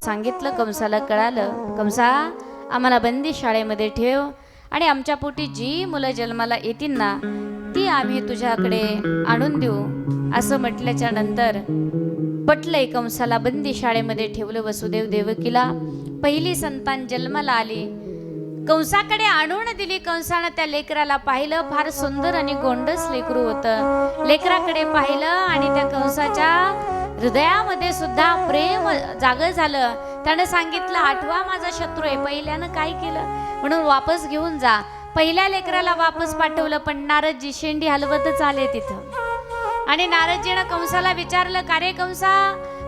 सांगितलं. कंसाला कळालं, कंसा आम्हाला बंदी शाळेमध्ये ठेव आणि आमच्या पोटी जी मुलं जन्माला येतील ना ती आम्ही तुझ्याकडे आणून देऊ असं म्हटल्याच्या नंतर पटलंय. कंसाला बंदी शाळेमध्ये ठेवलं. वसुदेव देवकीला पहिली संतान जन्माला आली. कंसाकडे आणून दिली. कंसानं त्या लेकराला पाहिलं. फार सुंदर आणि गोंडस लेकरू होतं. लेकराकडे पाहिलं आणि त्या कंसाच्या हृदयामध्ये सुद्धा प्रेम जागं झालं. त्यानं सांगितलं, आठवा माझा शत्रू आहे. पहिल्यानं काय केलं म्हणून वापस घेऊन जा. पहिल्या लेकराला वापस पाठवलं. पण नारदजी शेंडी हलवतच आले तिथं आणि नारदजीनं कंसाला विचारलं, का रे कंसा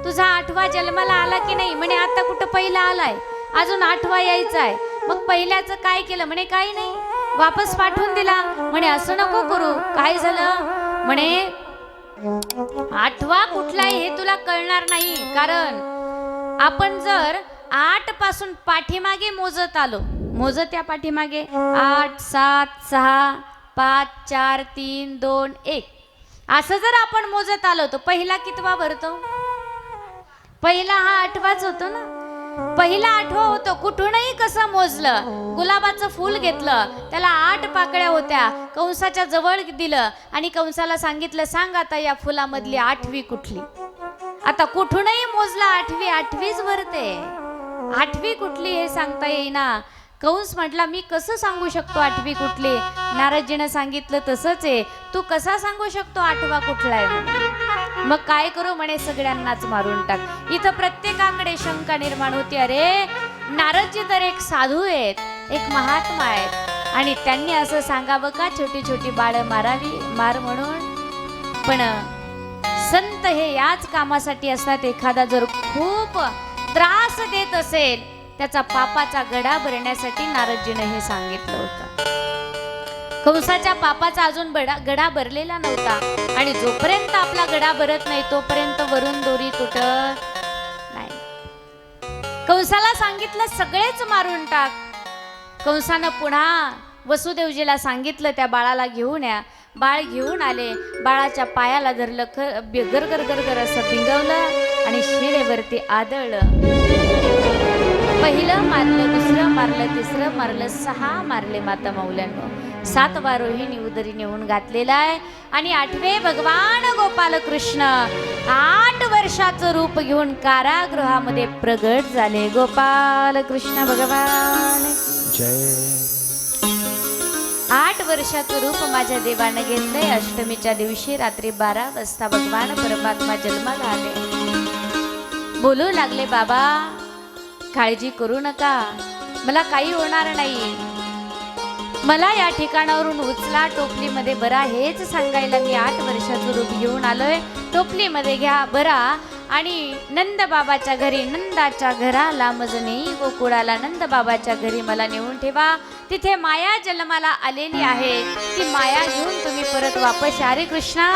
तुझा आठवा जन्माला आला की नाही? म्हणे आता कुठं पहिला आलाय, अजून आठवा यायचा आहे. मग पहिल्याचं काय केलं? म्हणे काही नाही, वापस पाठवून दिला. म्हणे असं नको करू. काय झालं? म्हणे आठवा कुठला आहे हे तुला कळणार नाही. कारण आपण जर 8 पासून पाठीमागे मोजत आलो, मोजत या पाठीमागे 8 7 6 5 4 3 2 1 असं जर आपण मोजत आलो तर पहिला कितवा भरतो? पहिला हा 8वाच होतो ना. पहिला 8वा होतो. कुठूनही कसं मोजलं, गुलाबाचं फूल घेतलं, त्याला 8 पाकळ्या होत्या. कंसाच्या जवळ दिलं आणि कंसाला सांगितलं, सांग आता या फुलामधली 8वी कुठली? आता कुठूनही मोजला 8वी, 8वीच भरते. 8वी कुठली हे सांगता येईना. कंस म्हटला, मी कसं सांगू शकतो 8वी कुठली? नारदजीनं सांगितलं तसंच आहे. तू कसा सांगू शकतो 8वा कुठला आहे? मग काय करू? म्हणे सगळ्यांनाच मारून टाक. इथं प्रत्येकाकडे शंका निर्माण होती, अरे नारदजी तर एक साधू आहेत, एक महात्मा आहेत आणि त्यांनी असं सांगावं का छोटी छोटी बाळं मारावी मार म्हणून? पण संत हे याच कामासाठी असतात. एखादा जर खूप त्रास देत असेल त्याचा पापाचा गडा भरण्यासाठी नारदजीने हे सांगितलं होतं. कंसाच्या पापाचा अजून गडा भरलेला नव्हता आणि जोपर्यंत आपला गडा भरत नाही तोपर्यंत वरून दोरी तुटत नाही. कंसाला सांगितलं सगळेच मारून टाक. कंसानं पुन्हा वसुदेवजीला सांगितलं त्या बाळाला घेऊन या. बाळ घेऊन आले. बाळाच्या पायाला धरलं, गरगर गरगर असं भिंगवलं आणि शिरेवरती आदळलं. पहिलं मारलं, दुसरं मारलं, तिसरं मारलं, 6 मारले माता मौल्यांनो. 7वा रोहिणी उदरी नेऊन घातलेला आहे आणि 8वे भगवान गोपाल कृष्ण 8 वर्षाचं रूप घेऊन कारागृहामध्ये प्रगट झाले. गोपाल कृष्ण भगवान जय. 8 वर्षाचं रूप माझ्या देवानं घेतलंय. अष्टमीच्या दिवशी रात्री 12 वाजता भगवान परमात्मा जन्माला आले. बोलू लागले, बाबा काळजी करू नका, मला काही होणार नाही. मला या ठिकाणावरून उचला, टोपलीमध्ये भरा, हेच सांगायला मी 8 वर्षाचं रूप घेऊन आलोय. टोपलीमध्ये घ्या, भरा आणि नंद बाबाच्या घरी, नंदाच्या घराला मजनी गोकुळाला नंद बाबाच्या घरी मला नेऊन ठेवा. तिथे माया जन्माला आलेली आहे. ती माया घेऊन तुम्ही परत वापस या. हरे कृष्णा.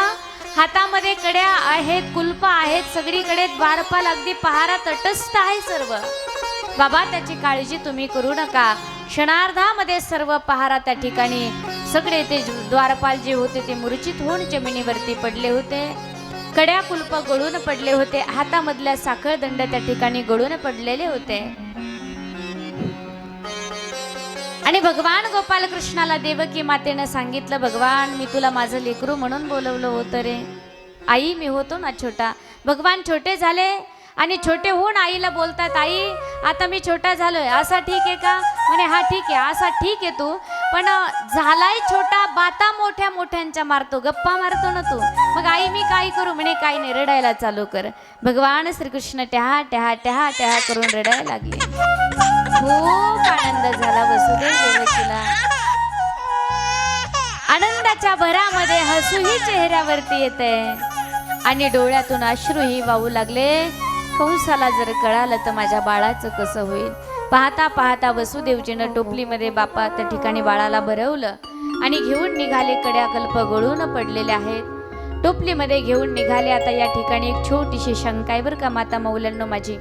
हातामध्ये कड्या आहेत, कुलपा आहेत, सगळीकडे द्वारपाल, अगदी पहारा तटस्थ आहे सर्व. बाबा त्याची काळजी तुम्ही करू नका. क्षणार्धामध्ये सर्व पहारा त्या ठिकाणी सगळे ते द्वारपाल जे होते ते मूर्छित होऊन जमिनीवरती पडले होते. कड्या कुलप गळून पडले होते. हातामधल्या साखळदंड त्या ठिकाणी गळून पडलेले होते. आणि भगवान गोपाल कृष्णाला देवकी मातेनं सांगितलं, भगवान मी तुला माझं लेकरू म्हणून बोलवलं होतं रे. आई मी होतो ना छोटा. भगवान छोटे झाले आणि छोटे होऊन आईला बोलतात, आई आता मी छोटा झालोय, असा ठीक आहे का? म्हणे हा ठीक आहे, असा ठीक आहे तू, पण झालाय छोटा, बाता मोठ्या मोठ्यांच्या मारतो, गप्पा मारतो ना तू. मग आई मी काय करू? म्हणे काही नाही, रडायला चालू कर. भगवान श्रीकृष्ण टहा टहा टहा टहा करून रडायला लागले. खूप आनंद झाला वसुदेव देवकीला. आनंदाच्या भरामध्ये हसूही चेहऱ्यावरती येते आणि डोळ्यातून अश्रूही वाहू लागले. कंसाला जर कळालं तर माझ्या बाळाचं कसं होईल? पाहता पाहता वसुदेवजीनं टोपलीमध्ये बापा त्या ठिकाणी बाळाला भरवलं आणि घेऊन निघाले. कड्या कल्प गळून पडलेले आहेत. टोपलीमध्ये घेऊन निघाले. आता या ठिकाणी एक छोटीशी शंका आहे बरं का माता मौल्यांनो माझी.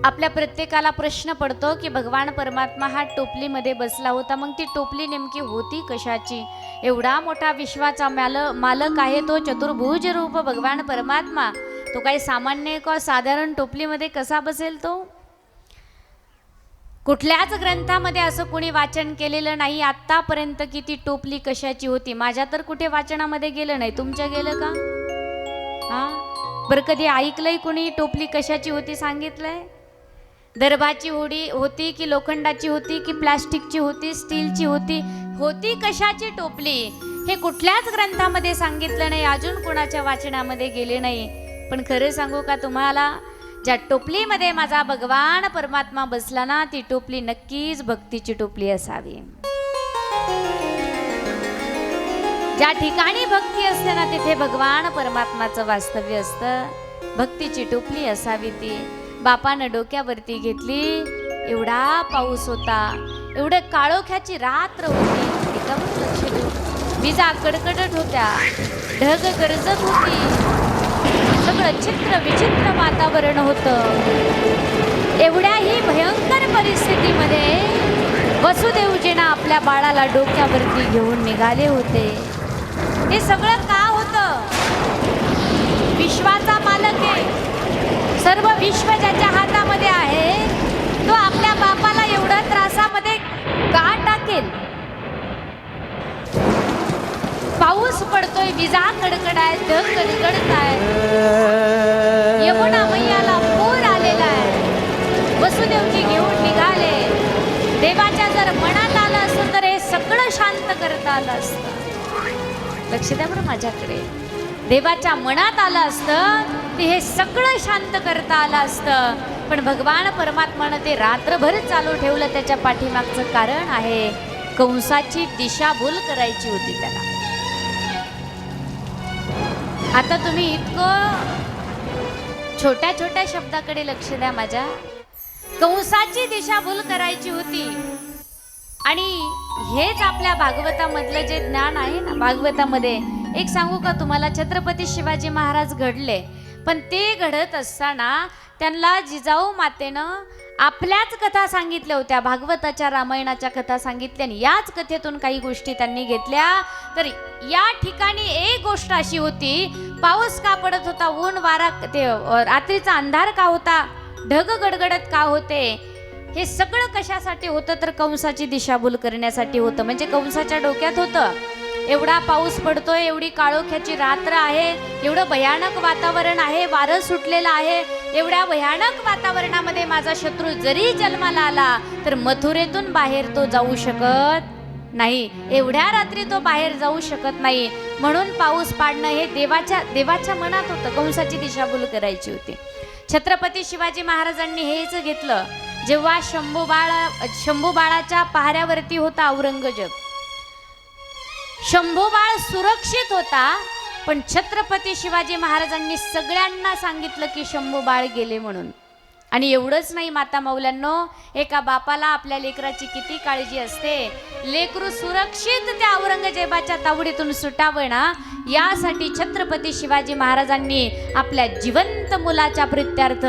आपल्या प्रत्येकाला प्रश्न पडतो की भगवान परमात्मा हा टोपलीमध्ये बसला होता, मग ती टोपली नेमकी होती कशाची? एवढा मोठा विश्वाचा मालक आहे तो चतुर्भुज रूप भगवान परमात्मा, तो काही सामान्य का साधारण टोपलीमध्ये कसा बसेल? तो कुठल्याच ग्रंथामध्ये असं कोणी वाचन केलेलं नाही आतापर्यंत की ती टोपली कशाची होती. माझ्या तर कुठे वाचनामध्ये गेलं नाही, तुमच्या गेलं का? हा बरं, कधी ऐकलंय कोणी टोपली कशाची होती सांगितलंय? दर्भाची होती की लोखंडाची होती की प्लास्टिकची होती, स्टीलची होती? होती कशाची टोपली हे कुठल्याच ग्रंथामध्ये सांगितलं नाही, अजून कोणाच्या वाचनामध्ये गेले नाही. पण खरं सांगू का तुम्हाला, ज्या टोपलीमध्ये माझा भगवान परमात्मा बसला ना, ती टोपली नक्कीच भक्तीची टोपली असावी. ज्या ठिकाणी भक्ती असते ना, तिथे भगवान परमात्माचं वास्तव्य असतं. भक्तीची टोपली असावी ती. बापानं डोक्यावरती घेतली, एवढा पाऊस होता, एवढे काळोख्याची रात्र होती, एकावर लक्ष देऊ, विजा कडकडत होत्या, ढग गरजत होती, सगळं चित्र विचित्र वातावरण होतं. एवढ्याही भयंकर परिस्थितीमध्ये वसुदेवजींना आपल्या बाळाला डोक्यावरती घेऊन निघाले होते. हे सगळं का होतं? विश्वाचा मालक आहे, सर्व विश्व ज्याच्या हातामध्ये आहे, तो आपल्या बापाला एवढ्या त्रासामध्ये का टाकेल? पाऊस पडतोय, विजा कडकडाय, ढग गडगडताय, यमुना मैयाला पूर आलेला आहे, वसुदेवजी घेऊन निघाले. देवाच्या जर मनात आलं असतं तर हे सगळं शांत करता आलं असतं. लक्ष द्या बरं माझ्याकडे. देवाच्या मनात आलं असतं ते हे सगळं शांत करता आलं असतं. पण भगवान परमात्मानं ते रात्रभर चालू ठेवलं. त्याच्या पाठीमागचं कारण आहे, कंसाची दिशाभूल करायची होती त्याला. आता तुम्ही इतकं छोट्या छोट्या शब्दाकडे लक्ष द्या माझ्या. कंसाची दिशाभूल करायची होती. आणि हेच आपल्या भागवतामधलं जे ज्ञान आहे ना, भागवतामध्ये एक सांगू का तुम्हाला, छत्रपती शिवाजी महाराज घडले, पण ते घडत असताना त्यांना जिजाऊ मातेनं आपल्याच कथा सांगितल्या होत्या, भागवताच्या रामायणाच्या कथा सांगितल्या. आणि याच कथेतून काही गोष्टी त्यांनी घेतल्या. तर या ठिकाणी एक गोष्ट अशी होती, पाऊस का पडत होता, ऊन वारा, ते रात्रीचा अंधार का होता, ढग गडगडत का होते, हे सगळं कशासाठी होतं? तर कंसाची दिशाभूल करण्यासाठी होतं. म्हणजे कंसाच्या डोक्यात होतं, एवढा पाऊस पडतोय, एवढी काळोख्याची रात्र आहे, एवढं भयानक वातावरण आहे, वारं सुटलेलं आहे, एवढ्या भयानक वातावरणामध्ये माझा शत्रू जरी जन्माला आला तर मथुरेतून बाहेर तो जाऊ शकत नाही, एवढ्या रात्री तो बाहेर जाऊ शकत नाही. म्हणून पाऊस पाडणं हे देवाच्या मनात होतं. कंसाची दिशाभूल करायची होती. छत्रपती शिवाजी महाराजांनी हेच घेतलं. जेव्हा शंभू बाळाच्या पहाऱ्यावरती होता औरंगजेब, शंभू बाळ सुरक्षित होता, पण छत्रपती शिवाजी महाराजांनी सगळ्यांना सांगितलं की शंभू बाळ गेले म्हणून. आणि एवढंच नाही माता मौल्यांनो, एका बापाला आपल्या लेकराची किती काळजी असते. लेकरू सुरक्षित त्या औरंगजेबाच्या तावडीतून सुटावं ना, यासाठी छत्रपती शिवाजी महाराजांनी आपल्या जिवंत मुलाच्या प्रित्यार्थ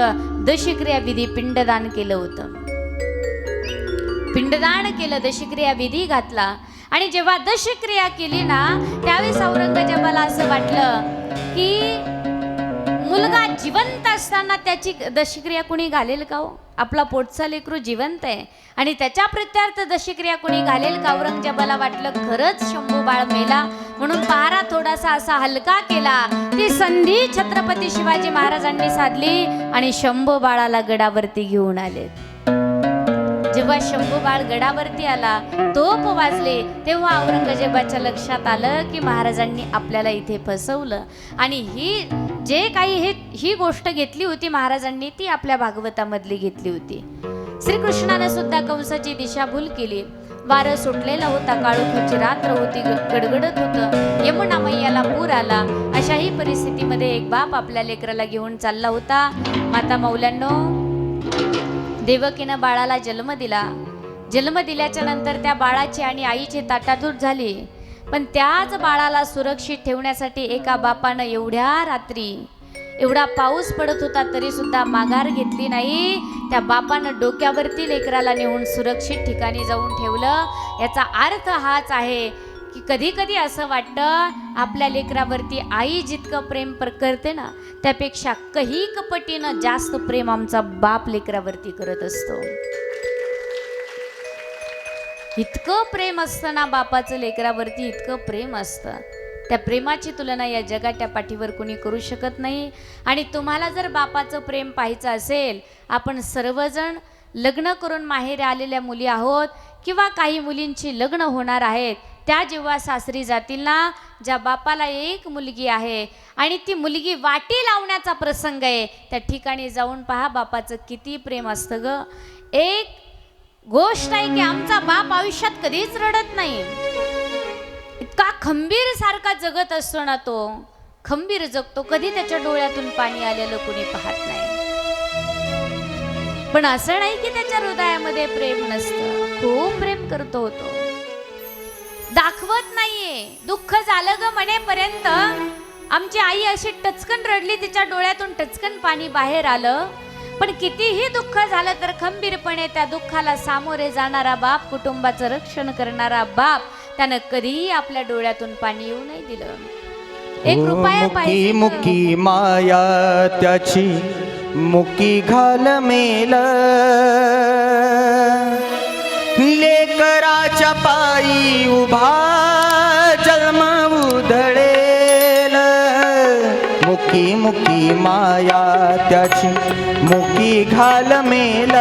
दशक्रिया विधी पिंडदान केलं होतं. पिंडदान केलं, दशक्रिया विधी घातला. आणि जेव्हा दशक्रिया केली ना, त्यावेळेस औरंगजेबाला असं वाटलं की मुलगा जिवंत असताना त्याची दशक्रिया कुणी घालेल का हो? आपला पोटचा लेकरू जिवंत आहे आणि त्याच्या प्रित्यार्थ दशक्रिया कुणी घालेल का? औरंगजेबाला वाटलं खरंच शंभू बाळ मेला, म्हणून पहारा थोडासा असा हलका केला. ती संधी छत्रपती शिवाजी महाराजांनी साधली आणि शंभू बाळाला गडावरती घेऊन आले. जेव्हा शंभू बाळ गडावरती आला, तोफ वाजले, तेव्हा औरंगजेबाच्या लक्षात आलं की महाराजांनी आपल्याला इथे फसवलं. आणि ही गोष्ट घेतली होती महाराजांनी, ती आपल्या भागवतामधली घेतली होती. श्रीकृष्णाने सुद्धा कंसाची दिशाभूल केली. वारं सुटलेला होता, काळोख्याची रात्र होती, गडगडत होतं, यमुना मैयाला पूर आला. अशाही परिस्थितीमध्ये एक बाप आपल्या लेकराला घेऊन चालला होता. माता मौल्यांनो, देवकीनं बाळाला जन्म दिला. जन्म दिल्याच्या नंतर त्या बाळाची आणि आईची ताटातूट झाली. पण त्याच बाळाला सुरक्षित ठेवण्यासाठी एका बापानं एवढ्या रात्री एवढा पाऊस पडत होता तरी सुद्धा माघार घेतली नाही. त्या बापानं डोक्यावरती लेकराला नेऊन सुरक्षित ठिकाणी जाऊन ठेवलं. याचा अर्थ हाच आहे की कधी कधी असं वाटतं आपल्या लेकरावरती आई जितकं प्रेम करते ना, त्यापेक्षा कैक पटीनं जास्त प्रेम आमचा बाप लेकरावरती करत असतो. इतकं प्रेम असतं ना बापाचं लेकरावरती, इतकं प्रेम असतं. त्या प्रेमाची तुलना या जगाच्या पाठीवर कोणी करू शकत नाही. आणि तुम्हाला जर बापाचं प्रेम पाहायचं असेल, आपण सर्वजण लग्न करून माहेरी आलेल्या मुली आहोत किंवा काही मुलींची लग्न होणार आहेत, त्या जेव्हा सासरी जातील ना, ज्या बापाला एक मुलगी आहे आणि ती मुलगी वाटी लावण्याचा प्रसंग आहे, त्या ठिकाणी जाऊन पहा बापाचं किती प्रेम असतं ग. एक गोष्ट आहे की आमचा बाप आयुष्यात कधीच रडत नाही. इतका खंबीर सारखा जगत असतो ना, तो खंबीर जगतो, कधी त्याच्या डोळ्यातून पाणी आलेलं कोणी पाहत नाही. पण असं नाही की त्याच्या हृदयामध्ये प्रेम नसतं, खूप प्रेम करतो होतो, दाखवत नाहीये. दुःख झालं ग म्हणेपर्यंत आमची आई अशी टचकन रडली, तिच्या डोळ्यातून टचकन पाणी बाहेर आलं. पण कितीही दुःख झालं तर खंबीरपणे त्या दुःखाला सामोरे जाणारा बाप, कुटुंबाचं रक्षण करणारा बाप, त्यानं कधीही आपल्या डोळ्यातून पाणी येऊ नाही दिलं. एक रुपया पाहिजे. मुकी माया त्याची मुकी घाल मेल, लेकराच्या पायी उभा जन्म उधळेल. मुकी मुकी माया त्याची मुकी घाल मेल,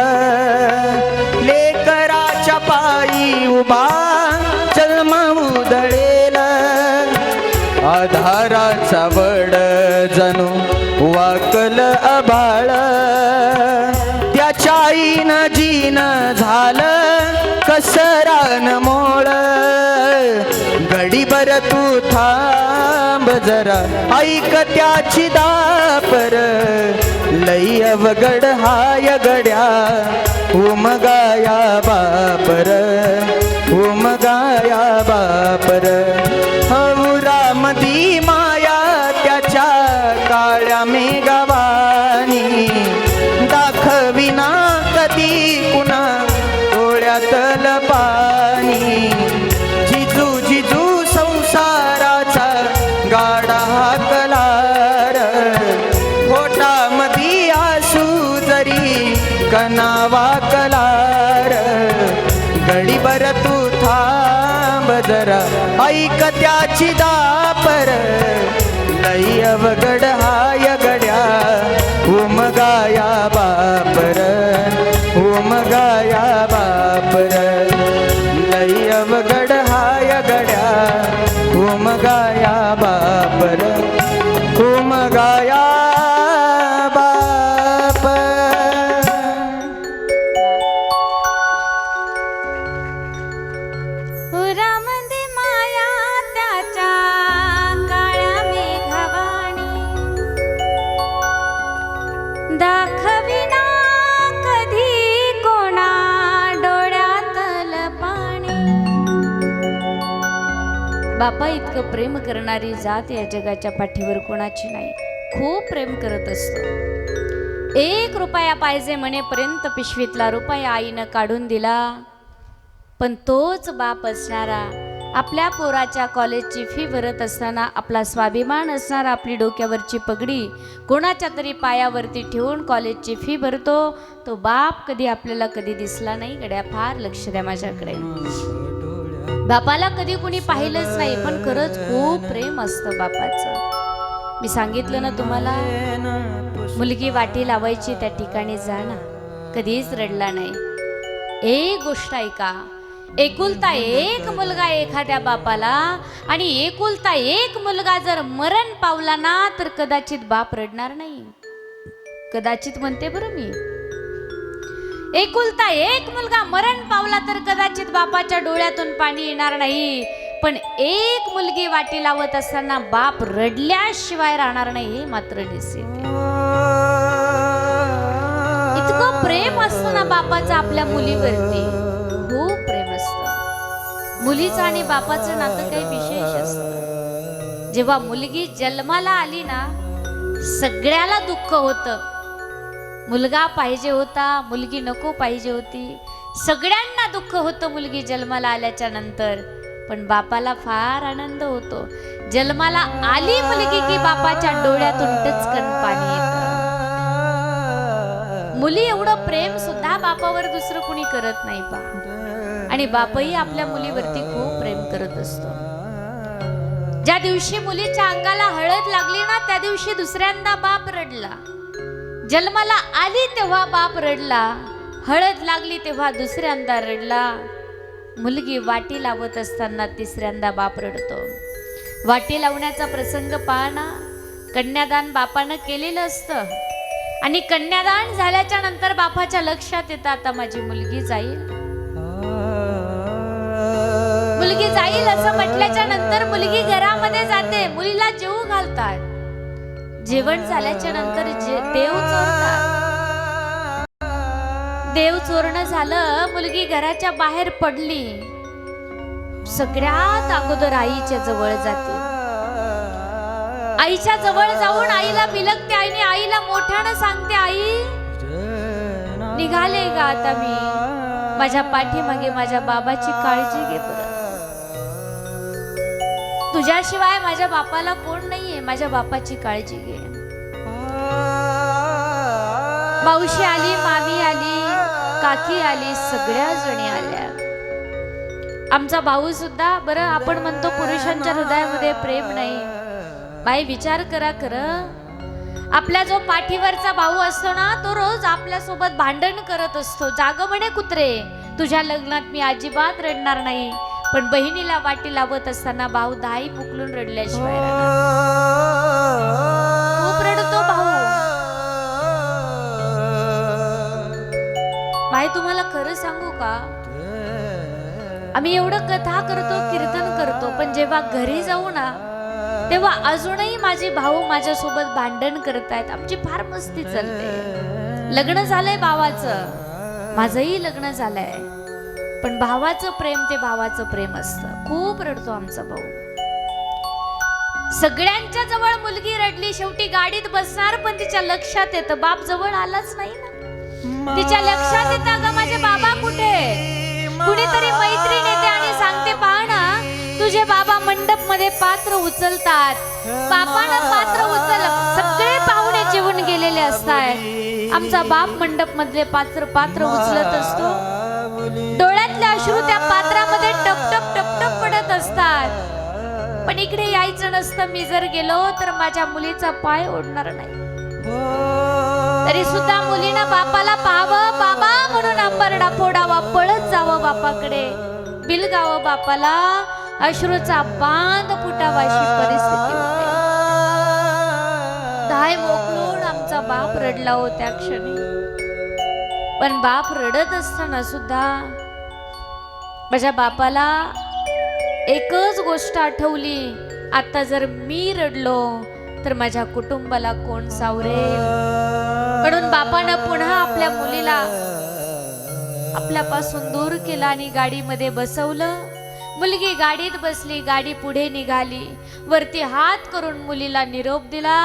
लेकराच्या पायी उभा जन्म उधळेल. आधाराचा वड जणू वाकल आभाळ, त्याच्या आईनं जीन झालं कसरान मोळ. घडीभर तू थांब जरा ऐक त्याची दापर, लई अवघड हाय गड्या उमगाया बापर, उमगाया बापर. हौरामदी माया त्याच्या काळ्या मेघवानी, दाखविना कधी कुणा डोळ्यातल पाणी. जिजू जिजू संसाराचा गाडा हाकलार, पोटामधी आसू जरी कनावा कलार. घडीभर तू थांब जरा ऐक त्याची दापर, लई अवघड हाय गड्या उमगाया बापर, उमगाया बापर. लई अवघड हाय गड्या उमगाया बापर, उमगाया बापर. पुरामध्ये माया त्याच्या काळ्या मेघवाणी, दाखविना कधी कोणा डोळ्यातल पाणी. बापा इतकं प्रेम करणारी जात या जगाच्या पाठीवर कोणाची नाही. खूप प्रेम करत असतो. एक रुपया पाहिजे म्हणेपर्यंत पिशवीतला रुपया आईनं काढून दिला. पण तोच बाप असणारा आपल्या पोराच्या कॉलेजची फी भरत असताना आपला स्वाभिमान असणारा, आपली डोक्यावरची पगडी कोणाच्या तरी पायावरती ठेवून कॉलेजची फी भरतो, तो बाप कधी आपल्याला कधी दिसला नाही गड्या. फार लक्ष द्या माझ्याकडे. बापाला कधी कुणी पाहिलंच नाही, पण खरंच खूप प्रेम असतं बापाचं. मी सांगितलं ना तुम्हाला, मुलगी वाटी लावायची त्या ठिकाणी जा ना, कधीच रडला नाही. एक गोष्ट ऐका, एकुलता एक मुलगा एखाद्या बापाला, आणि एकुलता एक मुलगा जर मरण पावला ना, तर कदाचित बाप रडणार नाही. कदाचित म्हणते बरं मी. एकुलता एक मुलगा मरण पावला तर कदाचित बापाच्या डोळ्यातून पाणी येणार नाही, पण एक मुलगी वाटी लावत असताना बाप रडल्याशिवाय राहणार नाही, हे मात्र निश्चित. इतकं प्रेम असतं ना बापाचं आपल्या मुलीवरती, खूप प्रेम असतं. मुलीचं आणि बापाचं नातं काही विशेष असतं. जेव्हा मुलगी जन्माला आली ना, सगळ्याला दुःख होतं. मुलगा पाहिजे होता, मुलगी नको पाहिजे होती, सगळ्यांना दुःख होतं मुलगी जन्माला आल्याच्या नंतर. पण बापाला फार आनंद होतो. जन्माला आली मुलगी की बापाच्या डोळ्यातून टचकन पाणी येतं. मुली एवढं प्रेम सुद्धा बापावर दुसरं कुणी करत नाही पा. आणि बापही आपल्या मुलीवरती खूप प्रेम करत असतो. ज्या दिवशी मुलीच्या अंगाला हळद लागली ना, त्या दिवशी दुसऱ्यांदा बाप रडला. जन्माला आली तेव्हा बाप रडला, हळद लागली तेव्हा दुसऱ्यांदा रडला. मुलगी वाटी लावत असताना तिसऱ्यांदा बाप रडतो. वाटी लावण्याचा प्रसंग पाहना. कन्यादान बापानं केलेलं असतं आणि कन्यादान झाल्याच्या नंतर बापाच्या लक्षात येतं आता माझी मुलगी जाईल. मुलगी जाईल असं म्हटल्याच्या नंतर मुलगी घरामध्ये जाते. मुलीला जेवू घालतात. जेवण झाल्याच्या नंतर देव चोरतात. देव चोरणं झालं. मुलगी घराच्या बाहेर पडली. सगळ्यात अगोदर आईच्या जवळ जाते. आईच्या जवळ जाऊन आईला बिलगते. आईने आईला मोठ्यानं सांगते, आई निघाले का आता मी? माझ्या पाठीमागे माझ्या बाबाची काळजी घे बरं. तुझ्याशिवाय माझ्या बापाला कोण नाहीये. माझ्या बापाची काळजी घे. मावशी आली, मामी आली, काकी आली, सगळ्या जणी आल्या. आमचा भाऊ सुद्धा. बरं आपण म्हणतो पुरुषांच्या हृदयामध्ये प्रेम नाही. बाई विचार करा खरं. आपल्या जो पाठीवरचा भाऊ असतो ना, तो रोज आपल्या सोबत भांडण करत असतो. जाग म्हणे कुत्रे, तुझ्या लग्नात मी अजिबात रडणार नाही. पण बहिणीला वाटी लावत असताना भाऊ दाई पुकलून रडल्याशिवाय खूप रडतो भाऊ. बाई तुम्हाला खरं सांगू का, आम्ही एवढं कथा करतो, कीर्तन करतो, पण जेव्हा घरी जाऊ ना, तेव्हा अजूनही माझे भाऊ माझ्यासोबत भांडण करतायत. आमची फार मस्ती चालते. लग्न झालंय भावाचं, माझंही लग्न झालंय, पण भावाचं प्रेम ते भावाचं प्रेम असतं. खूप रडतो आमचा भाऊ. सगळ्यांच्या जवळ मुलगी रडली. शेवटी गाडीत बसणार, पण तिच्या लक्षात येतं बाप जवळ आलाच नाही ना. तिच्या लक्षात येतं का माझे बाबा कुठे? कुणीतरी मैत्रीण येते आणि सांगते, पहा ना तुझे बाबा मंडप मध्ये पात्र उचलतात. बापानं पात्र उचल. सगळे पाहुणे जेवून गेलेले असतात. आमचा बाप मंडप मधले पात्र उचलत असतो. डोळ्यातले अश्रू त्या पात्रामध्ये टपटप टपटप पडत असतात. पण इकडे यायचं नसतं. मी जर गेलो तर माझ्या मुलीचा पाय ओढणार नाही. तरी सुद्धा मुलीनं बापाला पाहावं, बाबा म्हणून अंबरडा फोडावा, पळत जावं बापाकडे, बिलगावं बापाला, अश्रूचा बांध फुटावा अशी परिस्थिती होते. धाय मोकळून आमचा बाप रडला हो त्या क्षणी. पण बाप रडत असताना सुद्धा माझ्या बापाला एकच गोष्ट आठवली, आता जर मी रडलो तर माझ्या कुटुंबाला कोण सावरेल. म्हणून बापानं पुन्हा आपल्या मुलीला आपल्यापासून दूर केला आणि गाडीमध्ये बसवलं. मुलगी गाडीत बसली. गाडी पुढे निघाली. वरती हात करून मुलीला निरोप दिला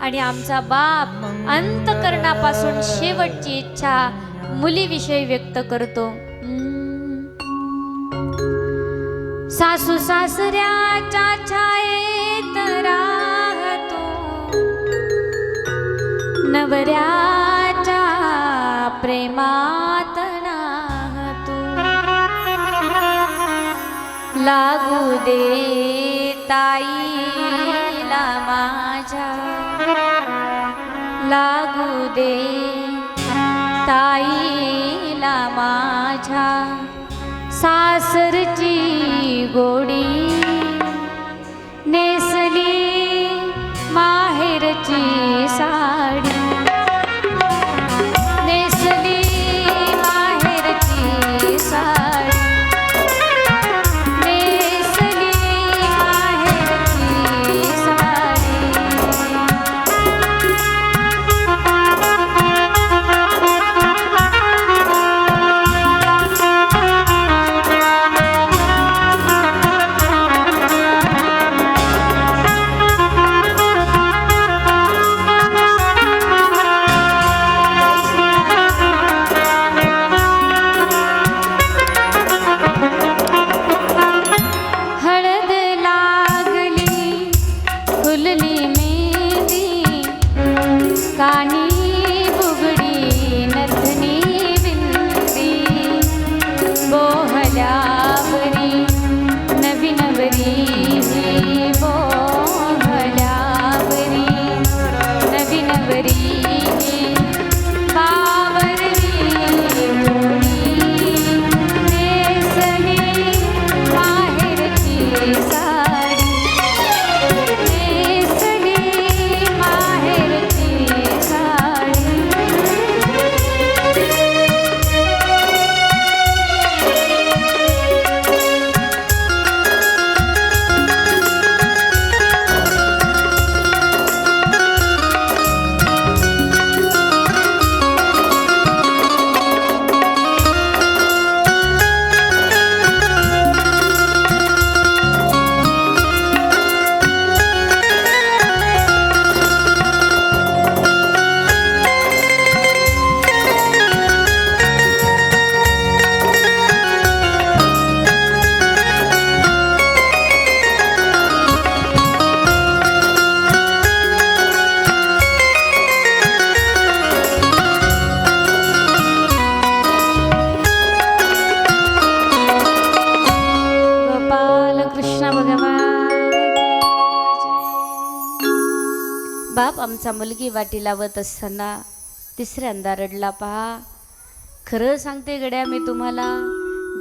आणि आमचा बाप अंतकरणापासून शेवटची इच्छा मुलीविषयी व्यक्त करतो. सासू सासऱ्याच्या छायेत राहतो, नवऱ्याच्या प्रेमात नाहतो. लागू दे ताईला माझ्या, लागू दे ताईला माझ्या, सासरची गोडी नेसली माहेरची साडी, नेसली माहेरची साडी, नेसली माहेरची साडी. आमचा मुलगी वाटी लावत असताना तिसऱ्यांदा रडला पहा. खरं सांगते गड्या मी तुम्हाला,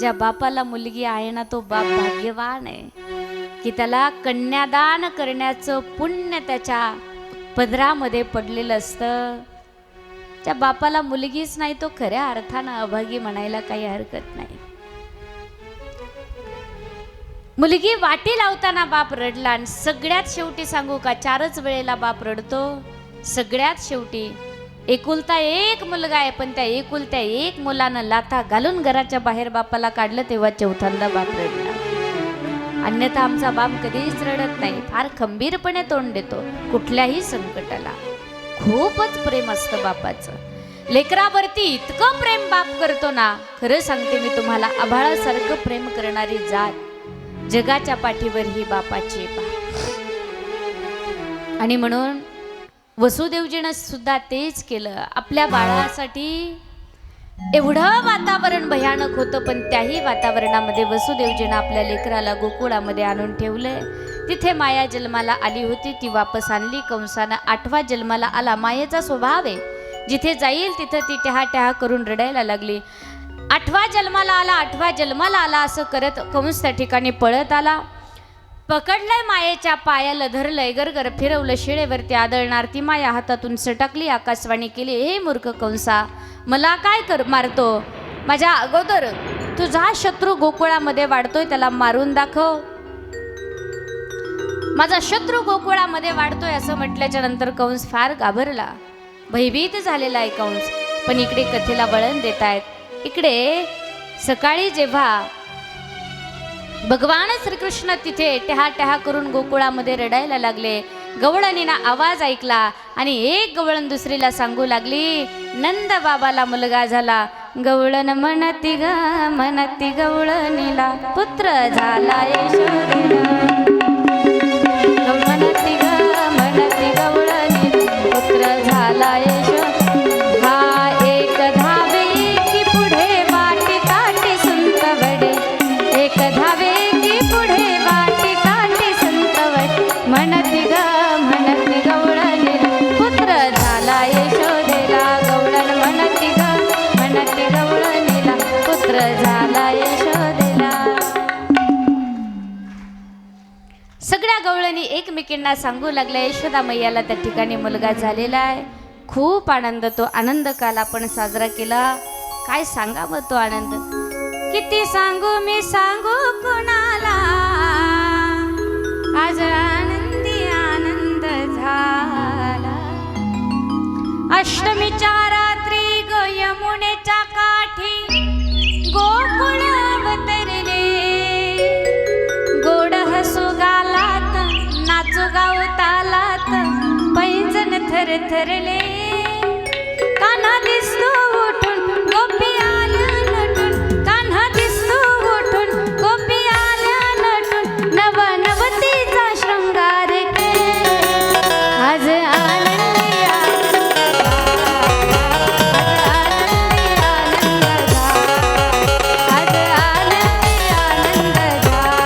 ज्या बापाला मुलगी आहे ना तो बाप भाग्यवान आहे की त्याला कन्यादान करण्याचं पुण्य त्याच्या पदरामध्ये पडलेलं असतं. त्या बापाला मुलगीच नाही तो खऱ्या अर्थानं अभागी म्हणायला काही हरकत नाही. मुलगी वाटी लावताना बाप रडला आणि सगळ्यात शेवटी सांगू का, 4च वेळेला बाप रडतो. सगळ्यात शेवटी एकुलता एक मुलगा आहे, पण त्या एकुलत्या एक मुलानं लाथा घालून घराच्या बाहेर बापाला काढलं तेव्हा चौथ्यांदा बाप रडला. अन्यथा आमचा बाप कधीच रडत नाही, फार खंबीरपणे तोंड देतो कुठल्याही संकटाला. खूपच प्रेम असतं बापाचं. लेकरावरती इतकं प्रेम बाप करतो ना, खरं सांगते मी तुम्हाला, आभाळासारखं प्रेम करणारी जात जगाच्या पाठीवर ही बापाची पहा. आणि म्हणून वसुदेवजीनं सुद्धा तेच केलं. आपल्या बाळासाठी एवढं वातावरण भयानक होतं, पण त्याही वातावरणामध्ये वसुदेवजीनं आपल्या लेकराला गोकुळामध्ये आणून ठेवलंय. तिथे माया जन्माला आली होती, ती वापस आणली कंसानं. 8वा जन्माला आला. मायेचा स्वभाव आहे, जिथे जाईल तिथं ती टहा टहा करून रडायला लागली. 8वा जन्माला आला, 8व्या जन्माला आला असं करत कंस त्या ठिकाणी पळत आला. पकडलंय मायेच्या पायाला, धरलंय, गरगर फिरवलं, शिळेवरती आदळणार. ती माया हातातून सटकली, आकाशवाणी केली, हे मूर्ख कंसा, मला काय कर मारतो? माझ्या अगोदर तुझा शत्रू गोकुळामध्ये वाढतोय, त्याला मारून दाखव. माझा शत्रू गोकुळामध्ये वाढतोय असं म्हटल्याच्या नंतर कंस फार घाबरला, भयभीत झालेला आहे कंस. पण इकडे कथेला वळण देत आहेत. इकडे सकाळी जेव्हा भगवान श्रीकृष्ण तिथे टहा टहा करून गोकुळामध्ये रडायला लागले, गवळणीना आवाज ऐकला आणि एक गवळण दुसरीला सांगू लागली, नंद बाबाला मुलगा झाला. गवळण म्हणती गवळणीला पुत्र झाला यशोदेला. म्हणती गवळणीला पुत्र झाला यशो. हा एक धावे की पुढे वाटी ताटी सुंत वडे, एक धावे की पुढे वाटी ताटी सुंत वडे. म्हणती गवळणीला पुत्र झाला यशोदेला. गवळण म्हणती गवळणीला पुत्र झाला यशोदेला. सगळ्या गवळणी एकमेकींना सांगू लागल्या, यशोदा मैयाला त्या ठिकाणी मुलगा झालेला आहे. खूप आनंद, तो आनंद काल आपण साजरा केला. काय सांगावं तो आनंद, किती सांगू मी सांगू कोणाला, आज आनंदी आनंद झाला. अष्टमीच्या रात्री ग यमुनेच्या काठी गोकुळ अवतरले. गोड हसू गालात, नाचू गाऊ तालात, पैंजण थरथरले. कान्हा दिसतो उठून गोपी आल्या नटून, कान्हा दिसतो उठून गोपी आल्या नटून. नवनवतीचा शृंगार के आज आनंदी आनंद झाला. आज आनंदी आनंद झाला.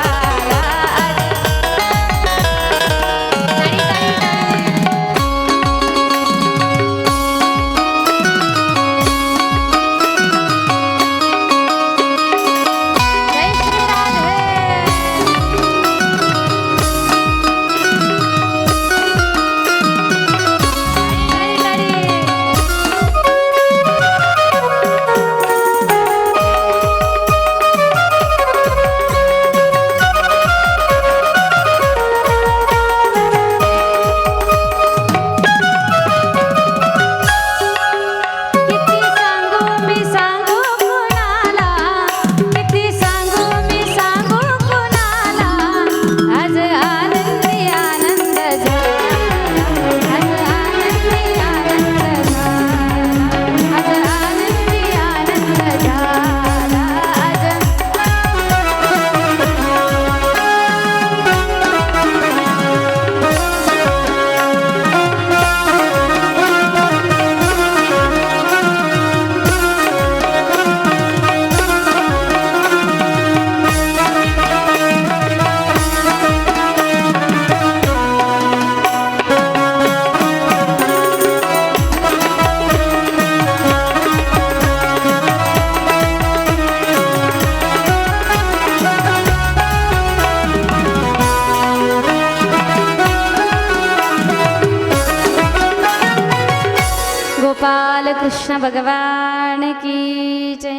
कृष्ण भगवान की जय.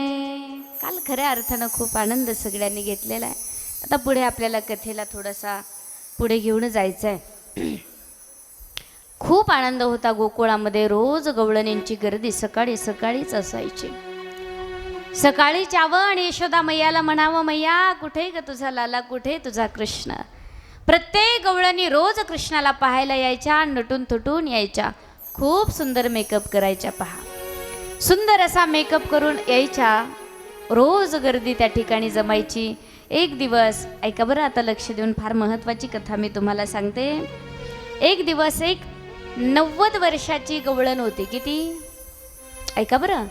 काल खऱ्या अर्थानं खूप आनंद सगळ्यांनी घेतलेला आहे. आता पुढे आपल्याला कथेला थोडासा पुढे घेऊन जायचं आहे. खूप आनंद होता गोकुळामध्ये. रोज गवळणींची गर्दी सकाळी सकाळीच असायची. सकाळी जावं आणि यशोदा मैयाला म्हणावं, मैया कुठे ग तुझा लाला, कुठे तुझा कृष्ण. प्रत्येक गवळणी रोज कृष्णाला पाहायला यायच्या, नटून थुटून यायच्या, खूप सुंदर मेकअप करायच्या. पहा, सुंदर असा मेकअप करून यायच्या. रोज गर्दी त्या ठिकाणी जमायची. एक दिवस ऐका बरं, आता लक्ष देऊन, फार महत्त्वाची कथा मी तुम्हाला सांगते. एक दिवस एक 90 वर्षाची गवळण होती. किती? ऐका बरं,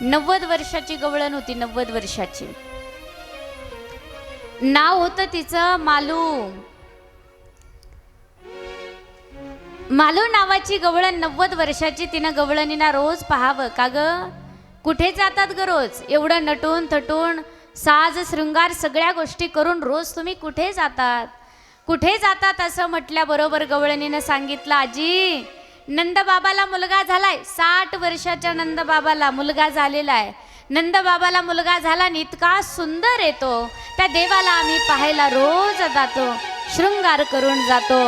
90 वर्षाची गवळण होती. 90 वर्षाची. नाव होतं तिचं मालू. मालू नावाची गवळण 90 वर्षाची. तिनं गवळणींना रोज पाहावं. का ग कुठे जातात ग रोज? एवढं नटून थटून साज शृंगार सगळ्या गोष्टी करून रोज तुम्ही कुठे जातात, कुठे जातात असं म्हटल्याबरोबर गवळणीनं सांगितलं, आजी नंदबाबाला मुलगा झालाय. 60 वर्षाच्या नंदबाबाला मुलगा झालेला आहे. नंदबाबाला मुलगा झाला आणि इतका सुंदर येतो, त्या देवाला आम्ही पाहायला रोज जातो, शृंगार करून जातो.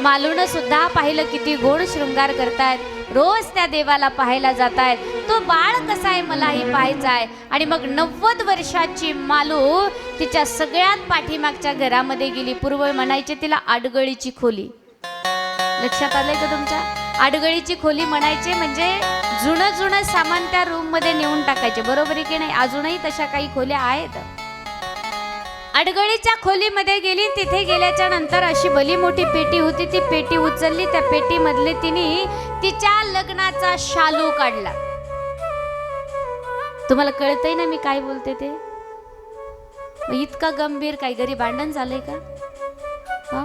मालूनं सुद्धा पाहिलं किती गोड शृंगार करतायत, रोज त्या देवाला पाहायला जातायत. तो बाळ कसा आहे मलाही पाहायचा आहे. आणि मग 90 वर्षाची मालू तिच्या सगळ्यात पाठीमागच्या घरामध्ये गेली. पूर्व म्हणायचे तिला आडगळीची खोली. लक्षात आलंय का तुमच्या? आडगळीची खोली म्हणायचे म्हणजे जुनं जुनं सामान त्या रूम मध्ये नेऊन टाकायचे. बरोबर आहे की नाही? अजूनही तशा काही खोल्या आहेत. आडगळीच्या खोलीमध्ये गेली. तिथे गेल्याच्या नंतर अशी भली मोठी पेटी होती. ती पेटी उचलली. त्या पेटीमधले तिने तिच्या लग्नाचा शालू काढला. तुम्हाला कळतंय ना मी काय बोलते ते? इतका गंभीर काही घरी भांडण झालंय का? हा,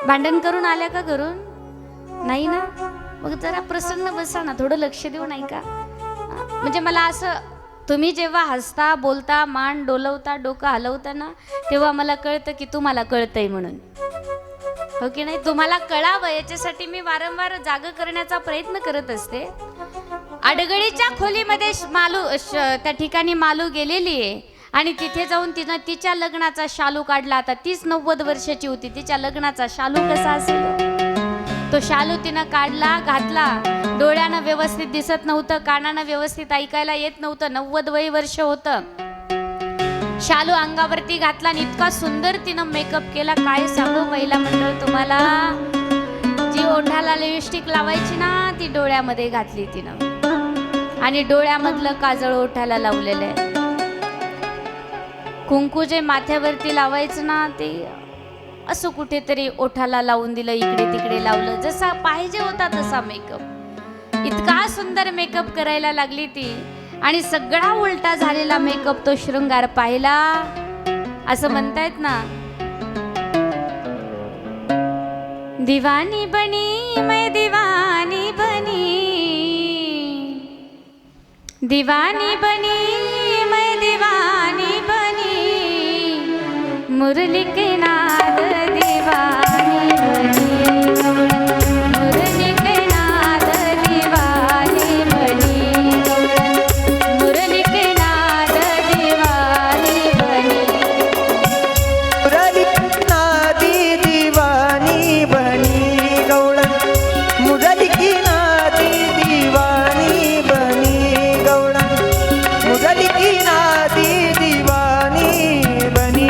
भांडण करून आल्या का घरून? नाही ना? मग जरा प्रसन्न बसा ना, थोडं लक्ष देऊ नाही का? म्हणजे मला असं, तुम्ही जेव्हा हसता बोलता मान डोलवता डोकं हलवता ना, तेव्हा मला कळतं की तुम्हाला कळतंय म्हणून. हो की नाही? तुम्हाला कळावं याच्यासाठी मी वारंवार जाग करण्याचा प्रयत्न करत असते. आडगळीच्या खोलीमध्ये मालू त्या ठिकाणी मालू गेलेली आहे आणि तिथे जाऊन तिनं तिच्या लग्नाचा शालू काढला. आता तीच 90 वर्षाची होती. तिच्या लग्नाचा शालू कसा असेल? तो शालू तिनं काढला, घातला. डोळ्यानं व्यवस्थित दिसत नव्हतं, कानानं व्यवस्थित ऐकायला येत नव्हतं. 90 वय वर्ष होतं. शालू अंगावरती घातला आणि इतका सुंदर तिनं मेकअप केला. काय सांगू महिला मंडळ तुम्हाला, जी ओठाला लिपस्टिक लावायची ना ती डोळ्यामध्ये घातली तिनं आणि डोळ्यामधलं काजळ ओठाला लावलेलं आहे. कुंकू जे माथ्यावरती लावायचं ना ते असं कुठेतरी ओठाला लावून दिलं, इकडे तिकडे लावलं. जसा पाहिजे होता तसा मेकअप. इतका सुंदर मेकअप करायला लागली ती आणि सगळा उलटा झालेला मेकअप, तो शृंगार पाहिला. असं म्हणतायत ना, दीवानी बनी मैं दीवानी बनी, दीवानी बनी मैं दीवानी बनी, मुरली के नाद दीवानी बनी, मुरली के नाद दीवानी बनी, मुरली के नाद दीवानी बनी, मुरली नादी दीवानी बनी गवळण, मुरली की नादी दीवानी बनी गवळण, मुरली की नादी दीवानी बनी.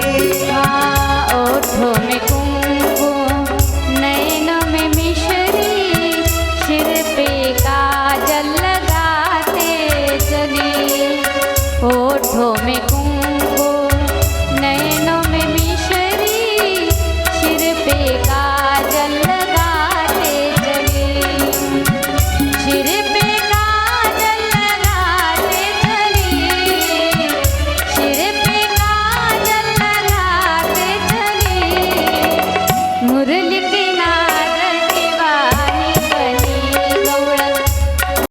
ओठों में कुमकुम, नैनों में मिश्री, सिर पे काजल लगाते चली. ओठों में